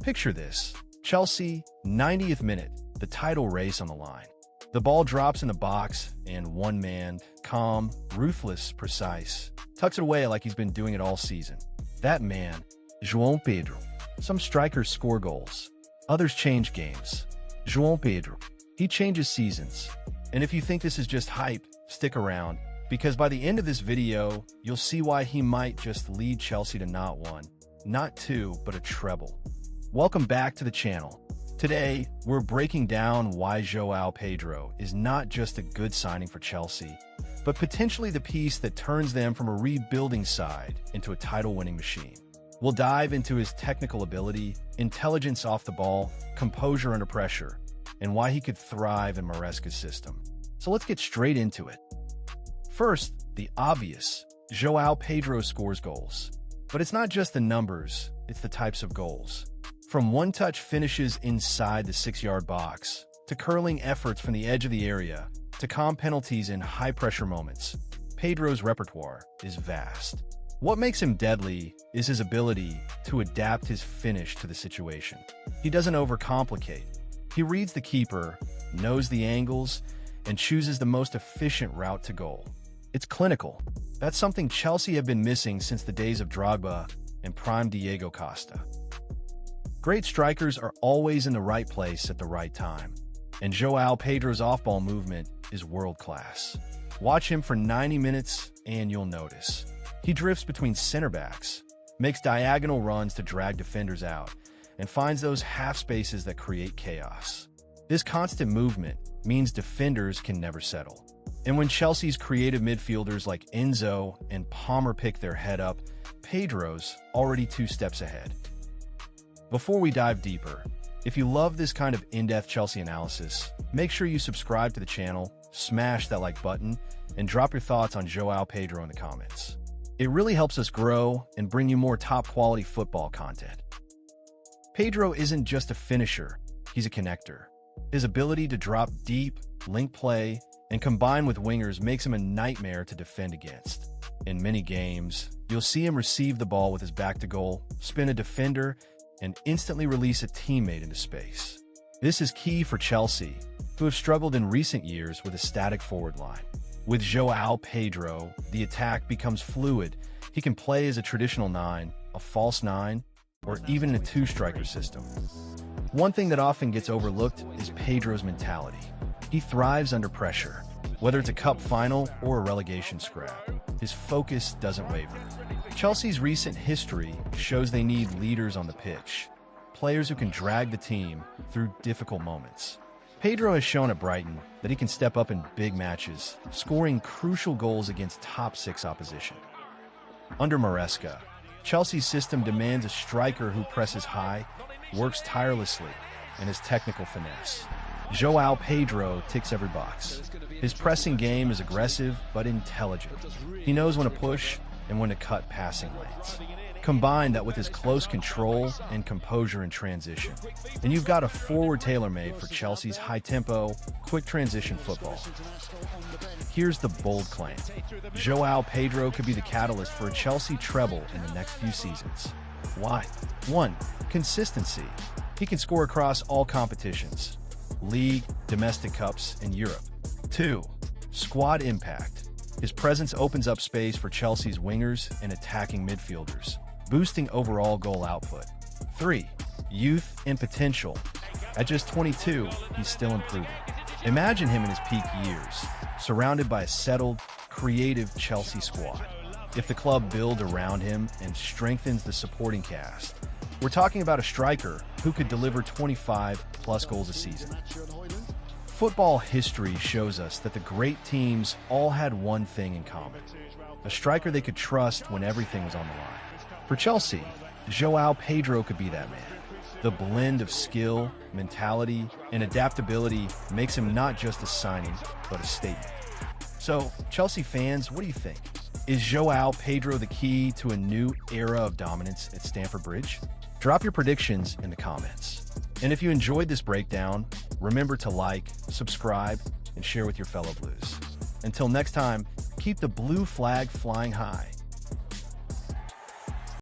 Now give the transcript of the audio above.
Picture this. Chelsea, 90th minute, the title race on the line. The ball drops in the box, and one man, calm, ruthless, precise, tucks it away like he's been doing it all season. That man, Joao Pedro. Some strikers score goals. Others change games. Joao Pedro. He changes seasons. And if you think this is just hype, stick around, because by the end of this video, you'll see why he might just lead Chelsea to not one, not two, but a treble. Welcome back to the channel. Today, we're breaking down why Joao Pedro is not just a good signing for Chelsea, but potentially the piece that turns them from a rebuilding side into a title-winning machine. We'll dive into his technical ability, intelligence off the ball, composure under pressure, and why he could thrive in Maresca's system. So let's get straight into it. First, the obvious. Joao Pedro scores goals. But it's not just the numbers, it's the types of goals. From one-touch finishes inside the 6-yard box, to curling efforts from the edge of the area, to calm penalties in high-pressure moments, Pedro's repertoire is vast. What makes him deadly is his ability to adapt his finish to the situation. He doesn't overcomplicate. He reads the keeper, knows the angles, and chooses the most efficient route to goal. It's clinical. That's something Chelsea have been missing since the days of Drogba and prime Diego Costa. Great strikers are always in the right place at the right time, and Joao Pedro's off-ball movement is world-class. Watch him for 90 minutes and you'll notice. He drifts between center backs, makes diagonal runs to drag defenders out, and finds those half spaces that create chaos. This constant movement means defenders can never settle. And when Chelsea's creative midfielders like Enzo and Palmer pick their head up, Pedro's already 2 steps ahead. Before we dive deeper, if you love this kind of in-depth Chelsea analysis, make sure you subscribe to the channel, smash that like button, and drop your thoughts on Joao Pedro in the comments. It really helps us grow and bring you more top-quality football content. Pedro isn't just a finisher, he's a connector. His ability to drop deep, link play, and combine with wingers makes him a nightmare to defend against. In many games, you'll see him receive the ball with his back to goal, spin a defender, and instantly release a teammate into space. This is key for Chelsea, who have struggled in recent years with a static forward line. With Joao Pedro, the attack becomes fluid. He can play as a traditional 9, a false 9, or even in a 2-striker system. One thing that often gets overlooked is Pedro's mentality. He thrives under pressure, whether it's a cup final or a relegation scrap. His focus doesn't waver. Chelsea's recent history shows they need leaders on the pitch, players who can drag the team through difficult moments. Pedro has shown at Brighton that he can step up in big matches, scoring crucial goals against top-6 opposition. Under Maresca, Chelsea's system demands a striker who presses high, works tirelessly, and has technical finesse. Joao Pedro ticks every box. His pressing game is aggressive but intelligent. He knows when to push and when to cut passing lanes. Combine that with his close control and composure in transition, and you've got a forward tailor-made for Chelsea's high-tempo, quick transition football. Here's the bold claim. Joao Pedro could be the catalyst for a Chelsea treble in the next few seasons. Why? 1. Consistency. He can score across all competitions: league, domestic cups, and Europe. 2. Squad impact. His presence opens up space for Chelsea's wingers and attacking midfielders, boosting overall goal output. 3. Youth and potential. At just 22, he's still improving. Imagine him in his peak years, surrounded by a settled, creative Chelsea squad. If the club builds around him and strengthens the supporting cast, we're talking about a striker who could deliver 25-plus goals a season. Football history shows us that the great teams all had one thing in common: a striker they could trust when everything was on the line. For Chelsea, Joao Pedro could be that man. The blend of skill, mentality, and adaptability makes him not just a signing, but a statement. So, Chelsea fans, what do you think? Is Joao Pedro the key to a new era of dominance at Stamford Bridge? Drop your predictions in the comments. And if you enjoyed this breakdown, remember to like, subscribe, and share with your fellow Blues. Until next time, keep the blue flag flying high.